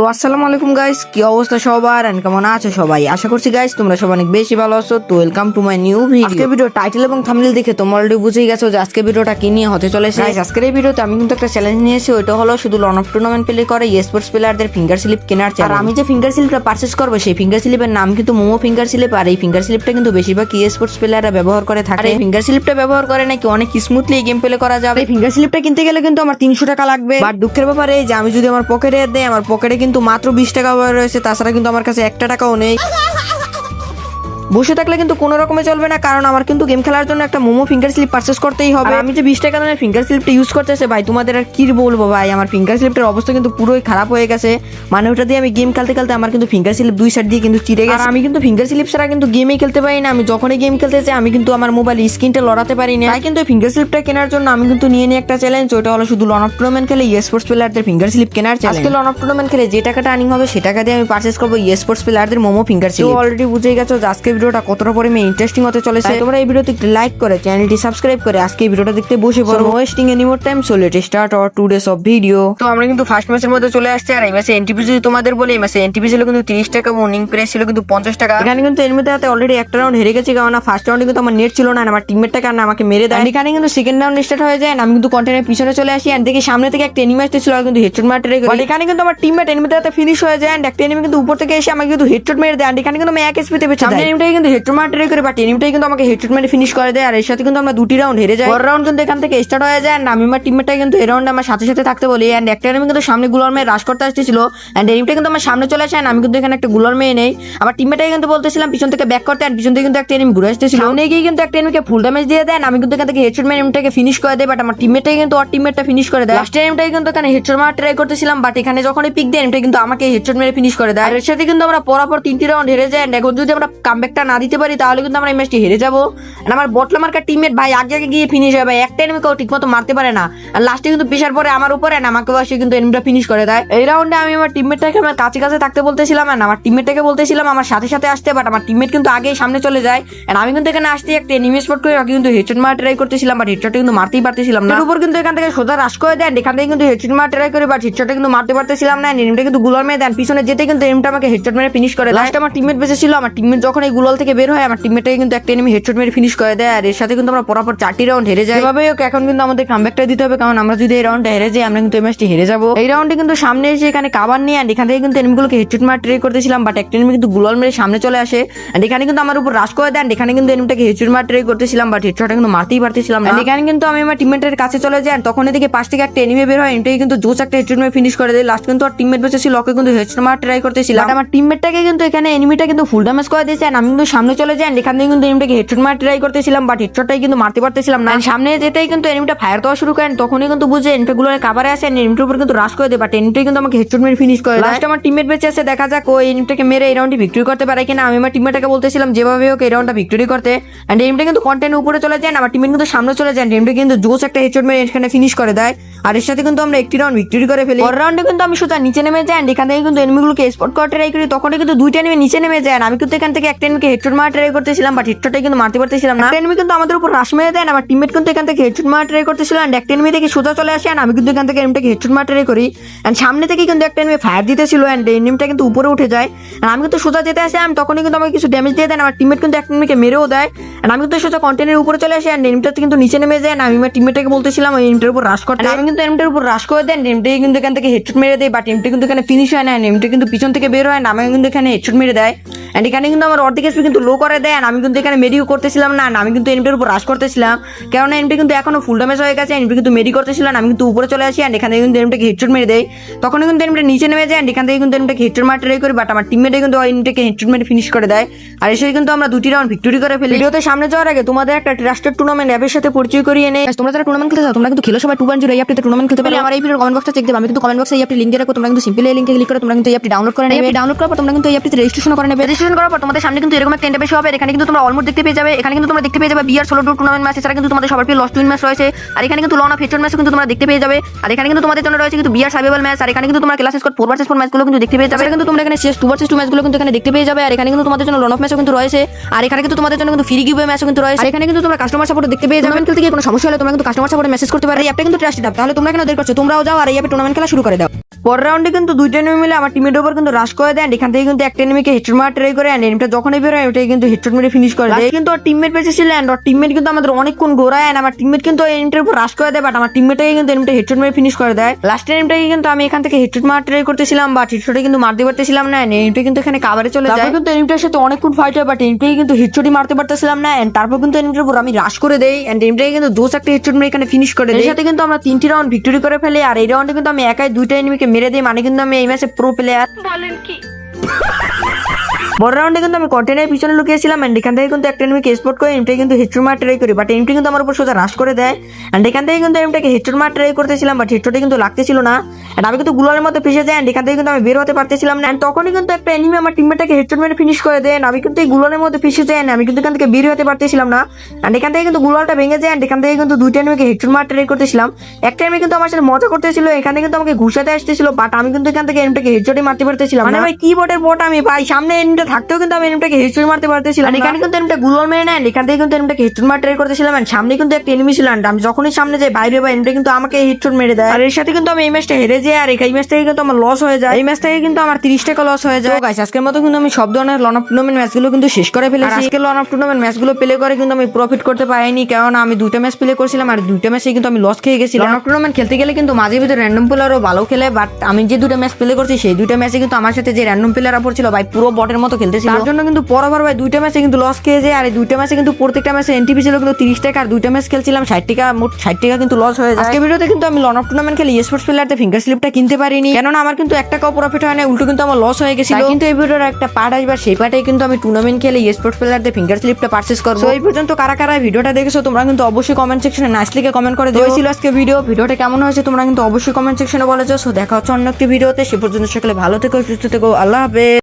তো আসসালামু আলাইকুম গাইস, কি অবস্থা সবার এন্ড কেমন আছো সবাই? আশা করছি গাইস তোমরা সবাই অনেক বেশি ভালো আছো। তো welcome to my new video. আজকের ভিডিও টাইটেল এবং থাম্বনেল দেখে তোমরা অলরেডি বুঝেই গেছো যে আজকের ভিডিওটা কি নিয়ে হতে চলেছে। গাইস আজকের এই ভিডিওতে আমি কিন্তু একটা চ্যালেঞ্জ নিয়েছি, ওইটা হলো শুধু লন অফ টুর্নামেন্ট প্লে করে স্পোর্টস প্লেয়ারদের ফিঙ্গার স্লিপ কেনার চ্যালেঞ্জ। আর আমি যে ফিঙ্গার স্লিপটা পারচেজ করবো সেই ফিঙ্গার স্লিপের নাম কিন্তু মোমো ফিঙ্গার স্লিপ। আর এই ফিঙ্গার স্লিপটা কিন্তু বেশিরভাগ স্পোর্টস প্লেয়াররা ব্যবহার করে থাকে। এই ফিঙ্গার স্লিপটা ব্যবহার করে নাকি অনেক স্মুথলি গেম প্লে করা যাবে। এই ফিঙ্গার স্লিপটা কিনতে গেলে কিন্তু আমার 300 টাকা লাগবে। বাট দুঃখের ব্যাপারে যে আমি যদি আমার পকেটে দেই, আমার পকেটে কিন্তু মাত্র 20 টাকা রয়েছে, তাছাড়া কিন্তু আমার কাছে 1 টাকাও নেই। বসে থাকলে কিন্তু কোনো রকমে চলবে না, কারণ আমার কিন্তু গেম খেলার জন্য একটা মোমো ফিঙ্গার স্লিপ পারচেজ করতেই হবে। আমি যে 20 টাকা দামের ফিঙ্গার স্লিপটা ইউজ করতেছে ভাই, তোমাদের আর কি বলবো ভাই, আমার ফিঙ্গার স্লিপটার অবস্থা কিন্তু পুরোই খারাপ হয়ে গেছে। মানে ওটা দিয়ে আমি গেম খেলতে খেলতে আমার কিন্তু ফিঙ্গার স্লিপ দুই সাইড দিয়ে কিন্তু চিড়ে গেছে। আমি কিন্তু ফিঙ্গার স্লিপ ছাড়া কিন্তু গেমই খেলতে পারি না। আমি যখনই গেম খেলতে চাই আমি কিন্তু আমার মোবাইল স্ক্রিনটা লড়াতে পারি না। তাই কিন্তু ফিঙ্গার স্লিপটা কেনার জন্য আমি কিন্তু নিয়ে নিই একটা চ্যালেঞ্জ, ওটা হলো শুধু লন অফ টুর্নামেন্ট খেলে স্পোর্টস প্লেয়ারদের ফিঙ্গার স্লিপ কেনার চ্যালেঞ্জ। আজকে লন অফ টুর্নামেন্ট খেলে যে টাকাটা আর্নিং হবে সে টাকা দিয়ে আমি পারচেজ করবো স্পোর্টস প্লেয়ারদের মোমো ফিঙ্গার স্লিপ। অলরেডি বুঝেই গেছো যে আজকে ভিডিওটা কতটা পরিমাণে ইন্টারেস্টিং হতে চলেছে। তোমরা এই ভিডিওতে একটু লাইক করে চ্যানেলটি সাবস্ক্রাইব করে আজকে এই ভিডিওটা দেখতে বসে পড়ো। Wasting any more time, so let's start our today's of video. তো আমরা কিন্তু ফার্স্ট ম্যাচের মধ্যে চলে আসছে। আর এই ম্যাচে এনটিপি যদি তোমাদের বলি, এই ম্যাচে এনটিপি ছিল কিন্তু 30 টাকা, উইনিং প্রাইস ছিল কিন্তু 50 টাকা। এখানে কিন্তু এর মধ্যে অলরেডি একটা রাউন্ড হেরে গেছি, কারণ ফার্স্ট রাউন্ডে কিন্তু আমার নেট ছিল না, আমার টিমমেটটাকে আর আমাকে মেরে দেয়। এখানে কিন্তু সেকেন্ড রাউন্ড স্টার্ট হয়ে যায়, আমি কিন্তু কন্টেনের পিছনে চলে আসি আর দেখি সামনে থেকে একটা এনিমি আসতেছিল, আর কিন্তু হেডশট মারতে রেখে এখানে কিন্তু আমার টিমমেট এনিমিতে ফিনিশ হয়ে যায়। আর একটা এনিমি কিন্তু উপর থেকে এসে আমাকে কিন্তু হেডশট মেরে দেয়। এখানে কিন্তু আমি 1 এসপি তে পেছে সামনে এনিমিটাকে কিন্তু হেডশট মারতে রেখে, বাট এনিমিটাই কিন্তু আমাকে হেডশট মেরে ফিনিশ করে দেয়। আর এর সাথে কিন্তু আমরা দুটি রাউন্ড হেরে যাই। পরের রাউন্ড কিন্তু এখান থেকে স্টার্ট হয়ে যায়। আমি আমার টিমমেটটা কিন্তু এই রাউন্ডে আমার সাথে সাথে থাকতে বলি। এন্ড একটা এনিমি কিন্তু সামনে গুলার মেয়ে রাশ করতে আসতেছিল, এন্ড এনিমিটা কিন্তু আমার সামনে চলে আসে। আমি কিন্তু এখানে একটা গুলার মেয়ে নেই, আমার টিমমেটটাকে কিন্তু বলতেছিলাম পিছন থেকে ব্যাক করতে, আর পিছন থেকে কিন্তু একটা এনিমি ঘুরে আসতেছিল। সামনে গিয়ে কিন্তু একটা এনিমিকে ফুল ড্যামেজ দিয়ে দেন, আমি কিন্তু এখান থেকে হেডশট মেরে এনিমিটাকে ফিনিশ করে দেয়। বাট আমার টিমমেটটাকে কিন্তু ওর টিমমেটটা ফিনিশ করে দেয়। লাস্ট এনিমিটাকে কিন্তু এখানে হেডশট মারা ট্রাই করতেছিলাম, বাট এখানে যখনই পিক দেয় এনিমিটা কিন্তু আমাকে হেডশট মেরে ফিনিশ করে দেয়। আর এর সাথে কিন্তু আমরা পরাপর 3টি রাউন্ড হেরে যাই। এন্ড এখন যদি আমরা কামব্যাকটা না দিতে পারি তাহলে কিন্তু আমরা এই ম্যাচটি হেরে যাবো। আমার বটলামার্কার টিমমেট ভাই আগে গিয়ে ফিনিশ হবে, একটা এনিমিকেও ঠিকমতো মারতে পারে না। আর লাস্টে কিন্তু পেশার পরে আমার উপরে না আমাকে বসে কিন্তু এনিমিটা ফিনিশ করে দেয়। এই রাউন্ডে আমি আমার টিমমেটটাকে আমার কাছে কাছে থাকতে বলতেছিলাম, আর আমার টিমমেটটাকে বলতেছিলাম আমার সাথে সাথে আসতে, বাট আমার টিমমেট কিন্তু আগেই সামনে চলে যায়। আর আমি কিন্তু এখানে আসতে একটা এনিমি স্পট করে ওকে কিন্তু হেডশট মারা ট্রাই করতেছিলাম, বাট হেডশটটা কিন্তু মারতেই পারতেছিলাম না। এর উপর কিন্তু এখান থেকে সোজা রাশ করে দেন, এখান থেকে কিন্তু হেডশট মারা ট্রাই করে, বাট হেডশটটা কিন্তু মারতে পারতেছিলাম না। এনিমিটা কিন্তু গুলার মেরে দেন, পিছনে যেতে কিন্তু এনিমিটা আমাকে হেডশট মেরে ফিনিশ করে। লাস্ট আমার টিমমেট বেঁচে ছিল, আমার টিমমেট যখন এই গুলাল থেকে বের হয় আমার টিমমেটটাকে কিন্তু একটা এনিমি হেডশট মেরে ফিনিশ করে দেয়। আর এর সাথে কিন্তু আমরা পরাপর 4টি রাউন্ড হেরে যাই। এভাবে এখন কিন্তু আমাদের কামব্যাকটা দিতে হবে, কারণ আমরা যদি এই রাউন্ডটা হেরে যাই আমরা কিন্তু এই ম্যাচটি হেরে যাবো। এই রাউন্ডে কিন্তু সামনে এসে এখানে কাভার নিয়ে এখান থেকে কিন্তু এনিমিগুলোকে হেডশট মারা ট্রাই করতেছিলাম, বাট একটা এনিমি কিন্তু গুলাল মেরে সামনে চলে আসে। আর এখানে কিন্তু আমার উপর রাশ করে দেন, এখানে কিন্তু এনিমিটাকে হেডশট মারা ট্রাই করতেছিলাম, বাট হেডশটটা কিন্তু মারতেই পারতেছিলাম না। এখানে কিন্তু আমি আমার টিমমেটের কাছে চলে যাই, তখন এদিকে পাশ থেকে একটা এনিমি বের হয়, এনিমিটাকে কিন্তু জোস একটা হেডশট মেরে ফিনিশ করে দেয়। লাস্ট কিন্তু আর টিমমেট বেঁচে ছিল, ওকে কিন্তু হেডশট মারা ট্রাই করতেছিলাম, আমার টিমমেটটাকে কিন্তু এখানে এনিমিটা কিন্তু ফুল ড্যামেজ করে দিয়েছে। আমি কিন্তু সামনে চলে যাই, এখান থেকে কিন্তু এনিমিটাকে হেডশট মারা ট্রাই করতেছিলাম, বাট হেডশটটাই কিন্তু মারতে পারতেছিলাম না। সামনে যেতেই কিন্তু এনিমিটা ফায়ার দেওয়া শুরু করেন, তখনই কিন্তু বুঝে এনিমিগুলো কাভারে আসে, এনিমিটার উপর কিন্তু রাশ করে দেয়, বাট এনিমিটাই কিন্তু আমাকে হেডশট মেরে ফিনিশ করে। লাস্ট আমার টিমমেট বেঁচে আছে, দেখা যাক ওই এনিমিটাকে মেরে এই রাউন্ডে ভিক্টরি করতে পারে কিনা। আমি আমার টিমমেটটাকে বলতেছিলাম যেভাবে হোক এই রাউন্ডটা ভিক্টরি করতে। এন্ড এনিমিটা কিন্তু কন্টেন্ট উপরে চলে যায়, আমার টিমমেট কিন্তু সামনে চলে যায়, এনিমিটা কিন্তু জোস একটা হেডশট মেরে এখানে ফিনিশ করে দেয়। আর এর সাথে কিন্তু আমরা একটি রাউন্ড ভিক্টরি করে ফেলি। পরের রাউন্ডে কিন্তু আমি সোজা নিচে নেমে যাই, এখান থেকে কিন্তু এনিমিগুলোকে স্পট করতে ট্রাই করি, তখন কিন্তু দুইটা এনিমি নিচে নেমে যায়। আমি কিন্তু এখান থেকে একটা এনিমিকে হেডশট মারা ট্রাই করতেছিলাম, বাট হেডশটটাই কিন্তু মারতে পারতেছিলাম না। এনিমি কিন্তু আমাদের উপর রাশ মেরে দেয়, আমার টিমমেট কিন্তু এখান থেকে হেডশট মারা ট্রাই করতেছিল, এন্ড একটা এনিমি থেকে সোজা চলে আসে, আমি কিন্তু এখান থেকে এনিমিটাকে হেডশট মারা ট্রাই করি। এন্ড সামনে থেকে কিন্তু একটা এনিমি ফায়ার দিতেছিল, এন্ড এনিমিটা কিন্তু উপরে উঠে যায়। আমি কিন্তু সোজা যেতে আসি, আমি তখনই কিন্তু আমাকে কিছু ড্যামেজ দিয়ে দেন, আমার টিমমেট কিন্তু একটা এনিমিকে মেরেও দেয়। আমি কিন্তু সোজা কন্টেনের উপরে চলে আসি, এন্ড এনিমিটা কিন্তু নিচে নেমে যায়। আমি আমার টিমমেটটাকে বলতেছিলাম ওই এনিমিটার উপর রাশ করতে, আমি কিন্তু এনিমিটার উপর রাশ করে দেন, এনিমিটাকে কিন্তু এখান থেকে হেডশট মেরে দেয়, বাট এনিমিটা কিন্তু এখানে ফিনিশ হয় না, এনিমিটা কিন্তু পিছন থেকে বের হয় না, আমাকে কিন্তু এখানে হেডশট মেরে দেয়। এন্ড এখানে কিন্তু আমার অর্ধেক এসপি কিন্তু লো করে দেয়, আমি কিন্তু এখানে মেডিও করতেছিলাম না, আমি কিন্তু এনিমিটার উপর রাশ করতেছিলাম, কারণ এনিমিটা কিন্তু এখনো ফুল ড্যামেজ হয়ে গেছে, এনিমিটা কিন্তু মেডি করতেছিলাম। আমি কিন্তু উপরে চলে আসি, এন্ড এখানে কিন্তু এনিমিটাকে হেডশট মেরে দেয়, তখন কিন্তু এনিমিটা নিচে নেমে যায়, এন্ড এখান থেকে কিন্তু এনিমিটাকে হেডশট মারতে ট্রাই করি, বাট আমার টিমমেটে কিন্তু এনিমিটাকে হেডশট মেরে ফিনিশ করে দেয়। আর এসে কিন্তু আমরা দুটি রাউন্ড ভিক্টরি করে ফেলি। ভিডিওতে সামনে যাওয়ার আগে তোমাদের একটা ট্রাস্টেড টুর্নামেন্ট অ্যাপের সাথে পরিচয় করিয়ে নেই। তোমরা যারা টুর্নামেন্ট খেলতে চাও তোমরা কিন্তু খেলো সবাই 2.0 এই অ্যাপটিতে টুর্নামেন্ট খেলতে পারলে আমার এই ভিডিওর কমেন্ট বক্সে চেক দেবে, আমি কিন্তু কমেন্ট বক্সে এই অ্যাপটি লিংক দিয়ে রাখবো, তোমরা কিন্তু সিম্পলি এই লিংকে ক্লিক করে তোমরা কিন্তু এই অ্যাপটি ডাউনলোড করে নেবে। ডাউনলোড করার পর তোমরা কিন্তু এই অ্যাপটিতে রেজিস্ট্রেশন করে নেবে। রেজিস্ট্রেশন করার পর তোমাদের সামনে কিন্তু এরকম একটা ইন্টারভিউ হবে। এখানে কিন্তু তোমরা অলমোস্ট দেখতে পেয়ে যাবে। এখানে কিন্তু তোমরা দেখতে পেয়ে যাবে বিআর সোলো টুর্নামেন্ট ম্যাচ, এছাড়া কিন্তু তোমাদের সবার প্রিয় লস টুইন ম্যাচ রয়েছে। আর এখানে কিন্তু লন অফ হেডশট ম্যাচ কিন্তু তোমরা দেখতে পেয়ে যাবে। আর এখানে কিন্তু তোমাদের জন্য রয়েছে কিন্তু বিআর সার্ভাইভাল ম্যাচ। আর এখানে কিন্তু তোমরা ক্লাস স্কোয়াড 4 vs 4 ম্যাচগুলো কিন্তু দেখতে পেয়ে যাবে। কিন্তু তোমরা এখানে শেষ 2 vs 2 ম্যাচগুলো কিন্তু এখানে দেখতে পেয়ে যাবে। আর এখানে কিন্তু তোমাদের জন্য লন অফ ম্যাচও কিন্তু রয়েছে। আর এখানে কিন্তু তোমাদের জন্য কিন্তু ফ্রি গিভওয়ে ম্যাচও কিন্তু রয়েছে। আর এখানে কিন্তু তোমরা কাস্টমার সাপোর্ট দেখতে পেয়ে যাবে। খেলতে গিয়ে কোনো সমস্যা হলে তোমরা কিন্তু কাস্টমার সাপোর্টে মেসেজ করতে পারো। এই অ্যাপটা কিন্তু ট্রাস্টেড অ্যাপ, তাহলে তোমরা কেন দেরি করছো? তোমরাও যাও আর এই অ্যাপে টুর্নামেন্ট খেলা শুরু করে দাও। পরের রাউন্ডে কিন্তু দুইটা এনিমি মিলে আমার টিমের উপর কিন্তু রাশ করে দেয়। এখান থেকে কিন্তু একটা এনিমিকে হেডশট মারা ট্রাই করে, এন্ড এনিমিটা যখনই বের হয় ওটাই কিন্তু হেডশট মেরে ফিনিশ করে দেয়। কিন্তু ওর টিমমেট বেঁচে ছিল, এন্ড ওর টিমমেট কিন্তু আমাদের অনেকক্ষণ ঘোরায়, এন্ড আমার টিমমেট কিন্তু এনিমিটার উপর রাশ করে দেয়, বাট আমার টিমমেটটাকে কিন্তু এনিমিটা হেডশট মেরে ফিনিশ করে দেয়। লাস্ট এনিমিটাকে কিন্তু আমি এখান থেকে হেডশট মারা ট্রাই করতেছিলাম, বাট হেডশটে কিন্তু মারতে পারতেছিলাম না। এনিমিটা কিন্তু এখানে কাভারে চলে যায়, কিন্তু এনিমিটার সাথে অনেকক্ষণ ফাইট হয়, বাট এনিমিটাকে কিন্তু হেডশটই মারতে পারতেছিলাম না। এন্ড তারপর কিন্তু এনিমিটার উপর আমি রাশ করে দেই, এন্ড এনিমিটাকে কিন্তু দোষ একটা হেডশট মেরে এখানে ফিনিশ করে দেয়। এর সাথে কিন্তু আমরা 3টি রাউন্ড ভিক্টরি করে ফেলি। আর এই রাউন্ডে কিন্তু আমি একাই 2টা এনিমিকে মেরে দিই, মানে কিন্তু আমি এই ম্যাচে প্রো প্লেয়ার। বলেন কি? বড় রাউন্ডে কিন্তু আমি কন্টেনারের পিছনে লুকিয়েছিলাম, এন্ড এখান থেকে কিন্তু একটা এনিমিকে স্পট করে এনিমিটাকে কিন্তু হেডশট মারা ট্রাই করি, বাট এনিমিটা কিন্তু আমার উপর সোজা রাশ করে দেয়। এন্ড এখান থেকে কিন্তু এনিমিটাকে হেডশট মারা ট্রাই করতেছিলাম, বাট হেডশটে কিন্তু লাগতেছিল না। এন্ড আমি কিন্তু গুলালের মধ্যে ফেসে যাই, এন্ড এখান থেকে কিন্তু আমি বের হতে পারতেছিলাম না। এন্ড তখনই কিন্তু একটা এনিমি আমার টিমমেটটাকে হেডশট মেরে ফিনিশ করে দেয়। আমি কিন্তু এই গুলালের মধ্যে ফেসে যাই, আমি কিন্তু এখান থেকে বের হতে পারতেছিলাম না। এন্ড এখান থেকে কিন্তু গুলালটা ভেঙে যায়, এন্ড এখান থেকে কিন্তু 2টা এনিমিকে হেডশট মারা ট্রাই করতেছিলাম। একটা এনিমি কিন্তু আমার সাথে মজা করতেছিল, এখানে কিন্তু আমাকে ঘুষাতে আসতেছিল, বাট আমি কিন্তু এখান থেকে এনিমিটাকে হেডশটই মারতে পারতেছিলাম। মানে ভাই কি বটের বট আমি ভাই, সামনে এনিমিটা থাকতেও কিন্তু আমি এনিমিটাকে হেডশট মারতে পারতেছিলাম। এখানে কিন্তু এনিমিটা গুলাল মেরে নেয়, এখান থেকে কিন্তু এনিমিটাকে হেডশট মারা ট্রাই করতেছিলাম। এন্ড সামনে কিন্তু একটা এনিমি ছিল, এন্ড আমি যখনই সামনে যাই বাইরে বা এনিমিটা কিন্তু আমাকে হেডশট মেরে দেয়। আর এর সাথে কিন্তু আমি এই ম্যাচটা হেরে যাই, আর এই ম্যাচ থেকে কিন্তু আমার লস হয়ে যায়। এই ম্যাচ থেকে কিন্তু আমার 30 টাকা লস হয়ে যায়। গাইস আজকের মতো কিন্তু আমি সব ধরনের লন অফ টুর্নামেন্ট ম্যাচগুলো কিন্তু শেষ করে ফেলেছি। আজকে লন অফ টুর্নামেন্ট ম্যাচগুলো প্লে করে কিন্তু আমি প্রফিট করতে পারিনি, কারণ আমি 2টা ম্যাচ প্লে করছিলাম, আর 2টা ম্যাচে কিন্তু আমি লস খেয়ে গেছিলাম। লন অফ টুর্নামেন্ট খেলতে গেলে কিন্তু মাঝে ভিতরে র্যান্ডম প্লেয়ারও ভালো খেলে, বাট আমি যে 2টা ম্যাচ প্লে করছি সেই 2টা ম্যাচে কিন্তু আমার সাথে যে র্যান্ডম প্লেয়াররা পড়ছিল ভাই পুরো বটের মতো খেলতেছিল, তার জন্য কিন্তু পরবার ভাই 2টা ম্যাচে কিন্তু লস খেয়ে যায়। আর এই 2টা ম্যাচে কিন্তু প্রত্যেকটা ম্যাচে এনটিপি ছিল কিন্তু 30 টাকা, আর 2টা ম্যাচ খেলছিলাম 60 টাকা, মোট 60 টাকা কিন্তু লস হয়ে যায়। আজকে ভিডিওতে কিন্তু আমি লন অফ টুর্নামেন্ট খেলে স্পোর্টস প্লেয়ারতে ফিঙ্গার স্লিপটা কিনতে পারিনি, কেননা আমার কিন্তু 1 টাকাও প্রফিট হয় না, উল্টো কিন্তু আমার লস হয়ে গেছিল। কিন্তু এই ভিডিওর একটা পার্ট আসবে, সেই পার্টে কিন্তু আমি টুর্নামেন্ট খেলে স্পোর্টস প্লেয়ারতে ফিঙ্গার স্লিপটা পারচেজ করব। এই পর্যন্ত কারা কারা ভিডিওটা দেখেছো তোমরা কিন্তু অবশ্যই কমেন্ট সেকশনে নাইস লিখে কমেন্ট করে দিও। ছিল আজকে ভিডিওটা কেমন হয়েছে তোমরা কিন্তু অবশ্যই কমেন্ট সেকশনে বলেছো। সো দেখা হচ্ছে অন্য একটি ভিডিওতে, সে পর্যন্ত সকলে ভালো থেকো, সুস্থ থেকো, আল্লাহ হাফেজ।